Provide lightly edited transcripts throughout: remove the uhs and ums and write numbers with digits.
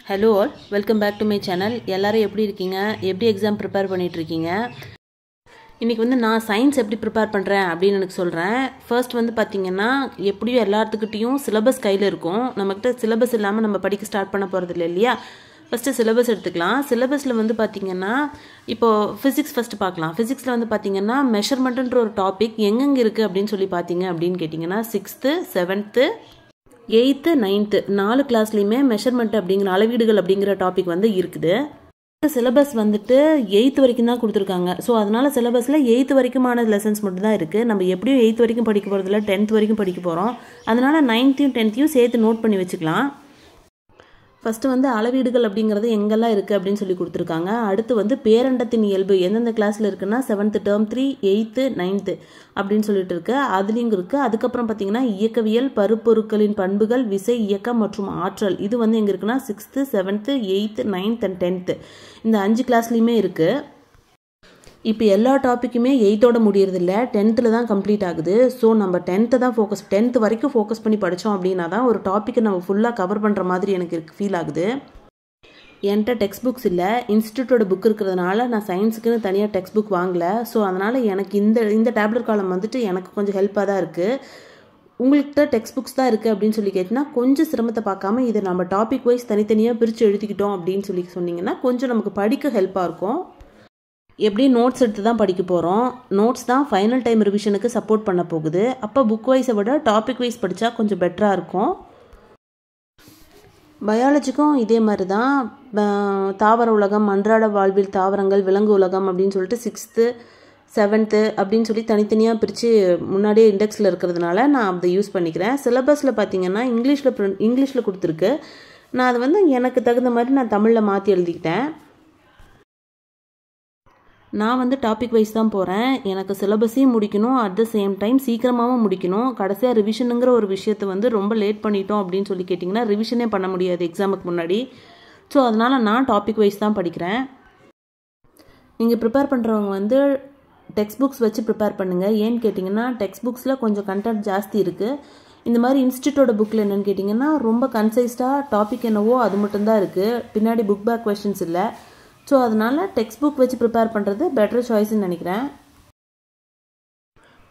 Hello all, welcome back to my channel. எல்லாரும் எப்படி இருக்கீங்க? எப்படி எக்ஸாம் ப்ரிப்பேர் பண்ணிட்டு இருக்கீங்க? இன்னைக்கு வந்து நான் சயின்ஸ் எப்படி ப்ரிப்பேர் பண்றேன் அப்படினு எனக்கு சொல்றேன். ஃபர்ஸ்ட் வந்து பாத்தீங்கன்னா எப்படியும் எல்லாத்துக்கிட்டயும் சிலபஸ் கையில இருக்கும். நம்மகிட்ட சிலபஸ் இல்லாம நம்ம படிக்க ஸ்டார்ட் பண்ண போறது இல்லையா? ஃபர்ஸ்ட் சிலபஸ் எடுத்துக்கலாம். சிலபஸ்ல வந்து பாத்தீங்கன்னா இப்போ physics ஃபர்ஸ்ட் பார்க்கலாம். physicsல வந்து பாத்தீங்கன்னா மெஷர்மென்ட்ன்ற ஒரு டாபிக் எங்கங்க இருக்கு அப்படினு சொல்லி பாத்தீங்க அப்படினு கேட்டிங்கனா 6th 7th 8th 9th 4 கிளாஸ்லயுமே measurement அப்படிங்கிற அளவீடுகள் அப்படிங்கிற டாபிக் வந்து இருக்குது. சிலபஸ் வந்துட்டு 8th வரைக்கும் தான் கொடுத்துருக்காங்க. ஸோ அதனால சிலபஸ்ல 8th வரைக்குமான லெசன்ஸ் மட்டும் தான் இருக்கு. நம்ம எப்படியும் 8th வரைக்கும் படிக்க போறது இல்லை, 10th வரைக்கும் படிக்க போறோம். அதனால 9th 10th சேர்த்து நோட் பண்ணி வச்சுக்கலாம். ஃபர்ஸ்ட் வந்து அளவீடுகள் அப்படிங்கிறது எங்கெல்லாம் இருக்குது அப்படின்னு சொல்லி கொடுத்துருக்காங்க. அடுத்து வந்து பேரண்டத்தின் இயல்பு எந்தெந்த கிளாஸில் இருக்குன்னா 7th term 3 8th 9th அப்படின்னு சொல்லிட்டு இருக்கு. அதுலேயும் இருக்குது. அதுக்கப்புறம் பார்த்தீங்கன்னா இயக்கவியல், பருப்பொருட்களின் பண்புகள், விசை, இயக்கம் மற்றும் ஆற்றல் இது வந்து எங்கே இருக்குன்னா 6th 7th 8th 9th and 10th இந்த 5 கிளாஸ்லையுமே இருக்குது. இப்போ எல்லா டாப்பிக்குமே 8th முடியறதில்ல, 10th தான் கம்ப்ளீட் ஆகுது. ஸோ நம்ம 10th தான் 10th வரைக்கும் ஃபோக்கஸ் பண்ணி படித்தோம் அப்படின்னா தான் ஒரு டாப்பிக்கை நம்ம ஃபுல்லாக கவர் பண்ணுற மாதிரி எனக்கு ஃபீல் ஆகுது. என்கிட்ட டெக்ஸ்ட் புக்ஸ் இல்லை, இன்ஸ்டியூட்டோட புக் இருக்கிறதுனால நான் சயின்ஸுக்குன்னு தனியாக டெக்ஸ்ட் புக் வாங்கலை. ஸோ அதனால் எனக்கு இந்த டேப்லெட் காலம் வந்துட்டு எனக்கு கொஞ்சம் ஹெல்ப்பாக தான் இருக்குது. உங்கள்கிட்ட டெக்ஸ்ட் புக்ஸ் தான் இருக்குது அப்படின்னு சொல்லி கேட்டிங்கன்னா கொஞ்சம் சிரமத்தை பார்க்காம இதை நம்ம டாபிக் வைஸ் தனித்தனியாக பிரித்து எழுதிக்கிட்டோம் அப்படின்னு சொல்லி சொன்னீங்கன்னா கொஞ்சம் நமக்கு படிக்க ஹெல்ப்பாக இருக்கும். எப்படி நோட்ஸ் எடுத்து தான் படிக்க போகிறோம். நோட்ஸ் தான் ஃபைனல் டைம் ரிவிஷனுக்கு சப்போர்ட் பண்ண போகுது. அப்போ புக் வைஸை விட டாபிக் வைஸ் படித்தா கொஞ்சம் பெட்டராக இருக்கும். பயாலஜிக்கும் இதே மாதிரி தான். தாவர உலகம், அன்றாட வாழ்வில் தாவரங்கள், விலங்கு உலகம் அப்படின்னு சொல்லிட்டு 6th 7th அப்படின்னு சொல்லி தனித்தனியாக பிரித்து முன்னாடியே இண்டெக்ஸில் இருக்கிறதுனால நான் அதை யூஸ் பண்ணிக்கிறேன். சிலபஸில் பார்த்தீங்கன்னா இங்கிலீஷில் கொடுத்துருக்கு. நான் அதை வந்து எனக்கு தகுந்த மாதிரி நான் தமிழில் மாற்றி எழுதிக்கிட்டேன். நான் வந்து டாபிக் வைஸ் தான் போகிறேன். எனக்கு சிலபஸையும் முடிக்கணும், அட் த சேம் டைம் சீக்கிரமாகவும் முடிக்கணும். கடைசியாக ரிவிஷனுங்கிற ஒரு விஷயத்தை வந்து ரொம்ப லேட் பண்ணிட்டோம் அப்படின்னு சொல்லி கேட்டிங்கன்னா ரிவிஷனே பண்ண முடியாது எக்ஸாமுக்கு முன்னாடி. ஸோ அதனால் நான் டாபிக் வைஸ் தான் படிக்கிறேன். நீங்கள் ப்ரிப்பேர் பண்ணுறவங்க வந்து டெக்ஸ்ட் புக்ஸ் வச்சு ப்ரிப்பேர் பண்ணுங்கள். ஏன்னு கேட்டிங்கன்னா டெக்ஸ்ட் புக்ஸில் கொஞ்சம் கண்டென்ட் ஜாஸ்தி இருக்குது. இந்த மாதிரி இன்ஸ்டியூட்டோட புக்கில் என்னென்னு கேட்டிங்கன்னா ரொம்ப கன்சைஸ்டாக டாபிக் என்னவோ அது மட்டும்தான் இருக்குது. பின்னாடி புக் பேக் கொஸ்டின்ஸ் இல்லை. ஸோ அதனால் டெக்ஸ்ட் புக் வச்சு ப்ரிப்பேர் பண்ணுறது பெட்டர் சாய்ஸ்ன்னு நினைக்கிறேன்.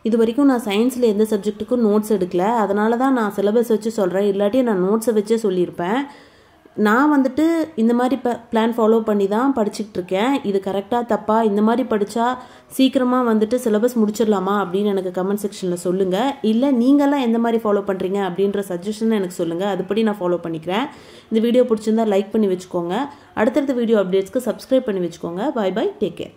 இது வரைக்கும் நான் சயின்ஸில் எந்த சப்ஜெக்ட்டுக்கும் நோட்ஸ் எடுக்கல. அதனால தான் நான் சிலபஸ் வச்சு சொல்கிறேன். இல்லாட்டி நான் நோட்ஸை வச்சே சொல்லியிருப்பேன். நான் வந்துட்டு இந்த மாதிரி பிளான் ஃபாலோ பண்ணி தான் படிச்சுக்கிட்டு இருக்கேன். இது கரெக்டாக தப்பா, இந்த மாதிரி படித்தா சீக்கிரமாக வந்துட்டு சிலபஸ் முடிச்சிடலாமா அப்படின்னு எனக்கு கமெண்ட் செக்ஷனில் சொல்லுங்கள். இல்லை நீங்கள்லாம் எந்த மாதிரி ஃபாலோ பண்ணுறீங்க அப்படின்ற சஜஷன் எனக்கு சொல்லுங்கள். அதுபடி நான் ஃபாலோ பண்ணிக்கிறேன். இந்த வீடியோ பிடிச்சிருந்தா லைக் பண்ணி வச்சுக்கோங்க. அடுத்தடுத்த வீடியோ அப்டேட்ஸ்க்கு சப்ஸ்கிரைப் பண்ணி வச்சுக்கோங்க. Bye bye, take care.